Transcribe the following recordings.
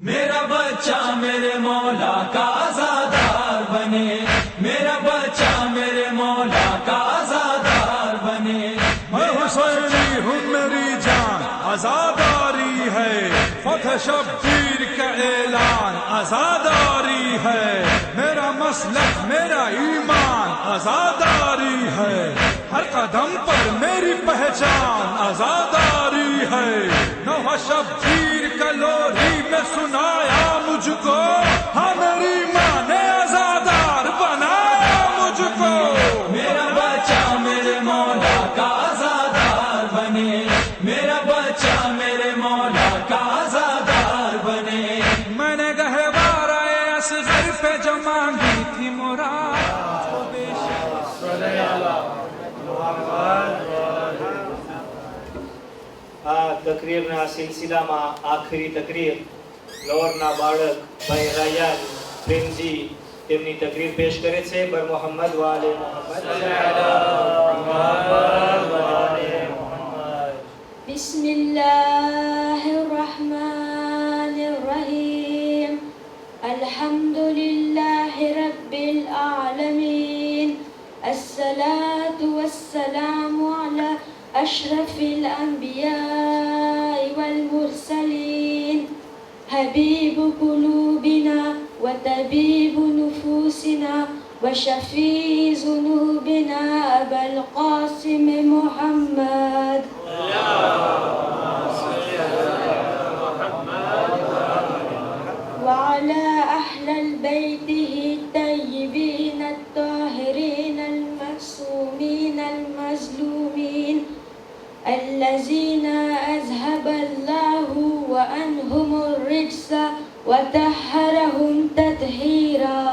मेरा बच्चा मेरे मौला का आज़ादार बने, मेरा बच्चा मेरे मौला का आज़ादार बने। मैं हुसैनी हूँ मेरी जान आजादारी है, फतह शब्बीर का ऐलान आजादारी है। मेरा मसलक मेरा ईमान आजादारी है, हर कदम पर मेरी पहचान आजादारी है। नौहा शब्बीर का लोरी में सुनाया मुझको, हाँ मेरी माँ ने आजादार बनाया मुझको। मेरा बच्चा मेरे मौला का आज़ादार बने, मेरा बच्चा मेरे मौला का आज़ादार बने। मैंने गहवारा असगर पे जो मांगी थी मुराद, આ તકરીરના સિલસિલામાં આખરી તકરીર લોરના બાળક ભાઈ રાયન પ્રેમજી તેમની તકરીર પેશ કરે છે। બર મોહમ્મદ વાલે મોહમ્મદ बिस्मिल्लाहिर्रहमानिर्रहीम अल्हम्दुलिल्लाहि रब्बिल आलमीन अस्सलातु वस्सलामु अला अशरफिल अंबिया वल मुरसलीन हबीब कुलूबिना व तबीब नुफूसिना व शफी ज़ुनूबिना अबुल क़ासिम मुहम्मद وعلى أهل بيته الطيبين الطاهرين المعصومين المظلومين الذين أذهب الله وعنهم الرجس وطهرهم تطهيرا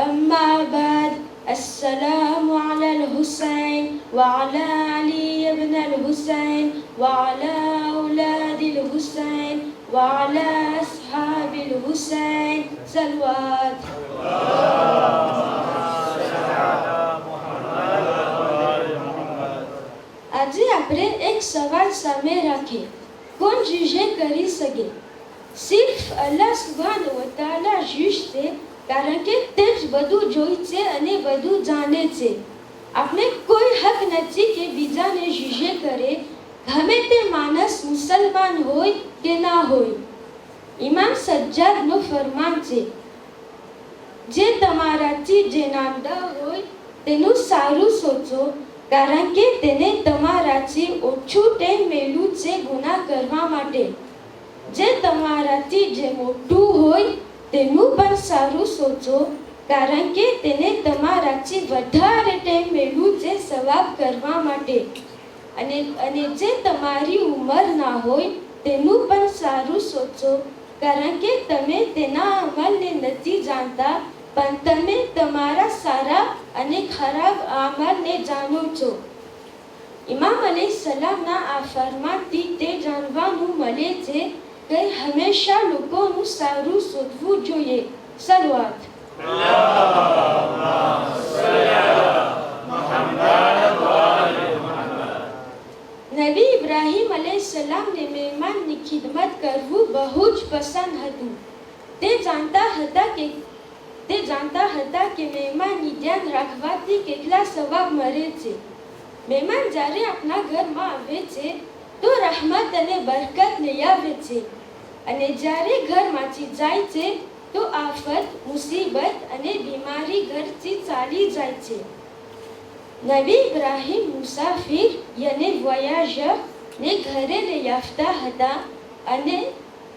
أما بعد السلام على الحسين وعلى علي بن الحسين وعلى أولاد الحسين وعلى أصحاب الحسين صلوات આજે આપણે એક સવાલ સામે રાખીએ, કોણ જુજે કરી શકે? સિર્ફ અલ્લાહ સુબ્હાનહુ વ તઆલા જુજ છે, કારણ કે તે જ બધું જોઈ છે અને બધું જાણે છે। આપણે કોઈ હક નથી કે બીજાને જુજે કરે, ગમે તે માણસ મુસલમાન હોય કે ના હોય। ઇમામ સજ્જાદનું ફરમાન છે, જે તમારાથી જે નામદાર હોય તેનું સારું સોચો, કારણ કે તેને તમારાથી ઓછું ટાઈમ મળ્યું છે ગુનાહ કરવા માટે। જે તમારાથી જે મોટું હોય તેનું પણ સારું સોચો, કારણ કે તેને તમારાથી વધારે ટાઈમ મળ્યું છે સવાબ કરવા માટે। અને જે તમારી ઉંમરના હોય તેનું પણ સારું સોચો, કારણ કે તમે તેના અમલને નથી જાણતા, પણ તમે તમારા સારા અને ખરાબ અમલને જાણો છો। ઇમામ અલૈહિસ્સલામના આ ફરમાનથી તે જાણવાનું મળે છે કે હંમેશા લોકોનું સારું શોધવું જોઈએ। શરૂઆત નબી ઇબ્રાહીમ અલૈહિસ્સલામને મહેમાનની ખિદમત કરવું બહુ જ પસંદ હતું। તે જાણતા હતા કે મહેમાનની ધ્યાન રાખવાથી કેટલા સવાબ મળે છે। મહેમાન જ્યારે આપણા ઘરમાં આવે છે તો રહમત અને બરકત લઈ આવે છે, અને જ્યારે ઘરમાંથી જાય છે તો આફત, મુસીબત અને બીમારી ઘરથી ચાલી જાય છે। નબી ઇબ્રાહીમ મુસાફિર યાને વોયાજર ને ઘરે લઈ આવતા હતા,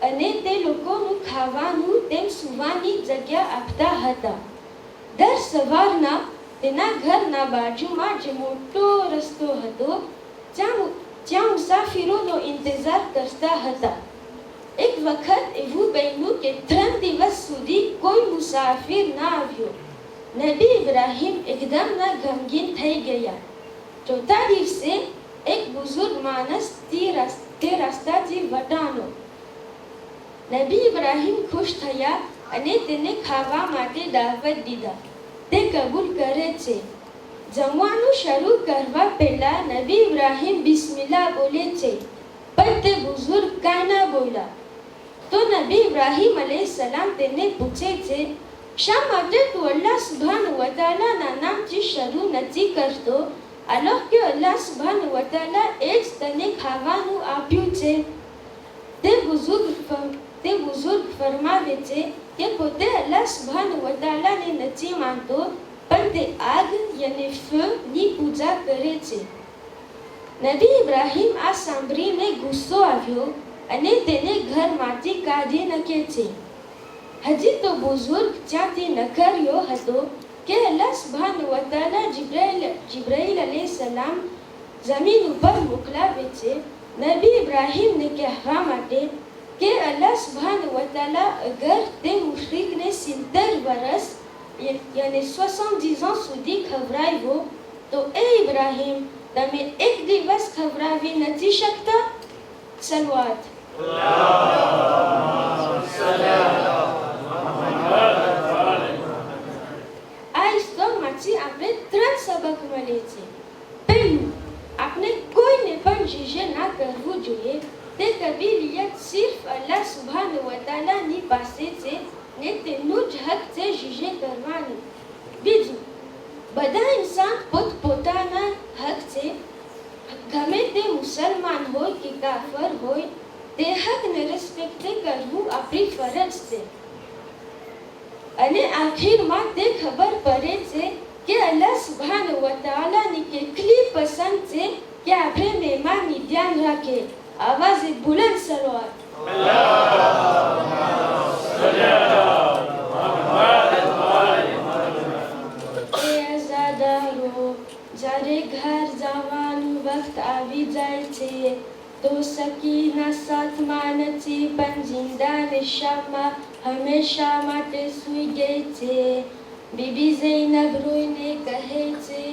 અને તે લોકોનું ખાવાનું તેમ સુવાની જગ્યા આપતા હતા। દર સવારના તેના ઘરના બાજુમાં જે મોટો રસ્તો હતો ત્યાં મુસાફિરોનો ઇંતજાર કરતા હતા। એક વખત એવું બન્યું કે 3 દિવસ સુધી કોઈ મુસાફિર ના આવ્યો। નબી ઇબ્રાહીમ એકદમના ગમગીન થઈ ગયા। ચોથા દિવસે એક બુઝુર્ગ માણસ તે રસ્તાથી વટાણો। નબી ઇબ્રાહીમ ખુશ થયા અને તેને ખાવા માટે દાવત દીધા। તે કબૂલ કરે છે। જમવાનું શરૂ કરવા પહેલા નબી ઇબ્રાહિમ બિસ્મિલ્લાહ બોલે છે, પણ તે બુઝુર્ગ કાંઈ ના બોલ્યા. તો નબી ઇબ્રાહિમ અલૈહિસ્સલામ તેને પૂછે છે, શા માટે તું અલ્લાહ સુબ્હાનહુ વ તઆલાના નામથી શરૂ નથી કરતો? અલ્લાહ કે અલ્લાહ સુબ્હાનહુ વ તઆલા એ જ તને ખાવાનું આપ્યું છે. તે બુઝુર્ગ ફરમાવે છે કે પોતે અલ્લાહ સુબ્હાનહુ વ તઆલાને નથી માનતો, પણ તે આગ યાને ફની પૂજા કરે છે. નબી ઇબ્રાહિમ આ સાંભળીને ગુસ્સો આવ્યો અને તેને ઘરમાંથી કાઢી નાખે છે. હજી તો બુઝુર્ગ ત્યાંથી નકર્યો હતો કે અલ્લાહ સુબ્હાનહુ વ તઆલા જિબ્રાઈલ અલૈહિસ્સલામ જમીન ઉપર મોકલાવે છે નબી ઇબ્રાહિમને કહેવા માટે કે અલ્લાહ સુબ્હાનહુ વ તઆલા અગર તે મુશરિકને 70 વર્ષ યાને 70 ans સુધી ખવડાવ્યો, તો એ ઇબ્રાહિમ તમે એક દિવસ ખવડાવી નથી શકતા? સલવાત. આ સ્તોમાંથી આપણે 3 સબક મળે છે. પહેલું, આપણે કોઈને પણ જીજે ના કરવું જોઈએ. તે કબીલિયત સિર્ફ અલ્લાહ સુબ્હાનહુ વ તઆલાની પાસે છે ને તેનું જ હક છે જીજે કરવાનું. બીજું, બધા ઇન્સાન પોતપોતાના હક છે. ગમે તે મુસલમાન હોય કે કાફર હોય, તે હકને રિસ્પેક્ટ કરવું આપણી ફરજ છે. અને આખિરમાં તે ખબર પડે છે કે અલ્લાહ સુબ્હાનહુ વ તઆલાની કેટલી પસંદ છે કે આપણે મહેમાનની ધ્યાન રાખે. આવાજે બુલંદ સલવાત. એ અઝાદારો, જ્યારે ઘર જવાનું વખત આવી જાય છે તો સકીના સાથમાં નથી, પણ જિંદા નિશામાં હંમેશા માટે સૂઈ ગઈ છે. બીબી ઝૈનબ રોઈને કહે છે,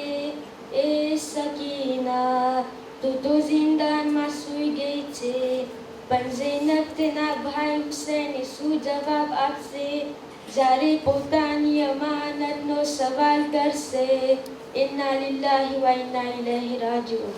એ સકીના, તું તો જિંદાનમાં સૂઈ ગઈ છે. પણ ઝૈનબ તેના ભાઈ હુસૈનને શું જવાબ આપશે જ્યારે પોતાની અમાનતનો સવાલ કરશે? ઇન્ના લિલ્લાહી વ ઇન્ના ઇલૈહિ રાજીઉન.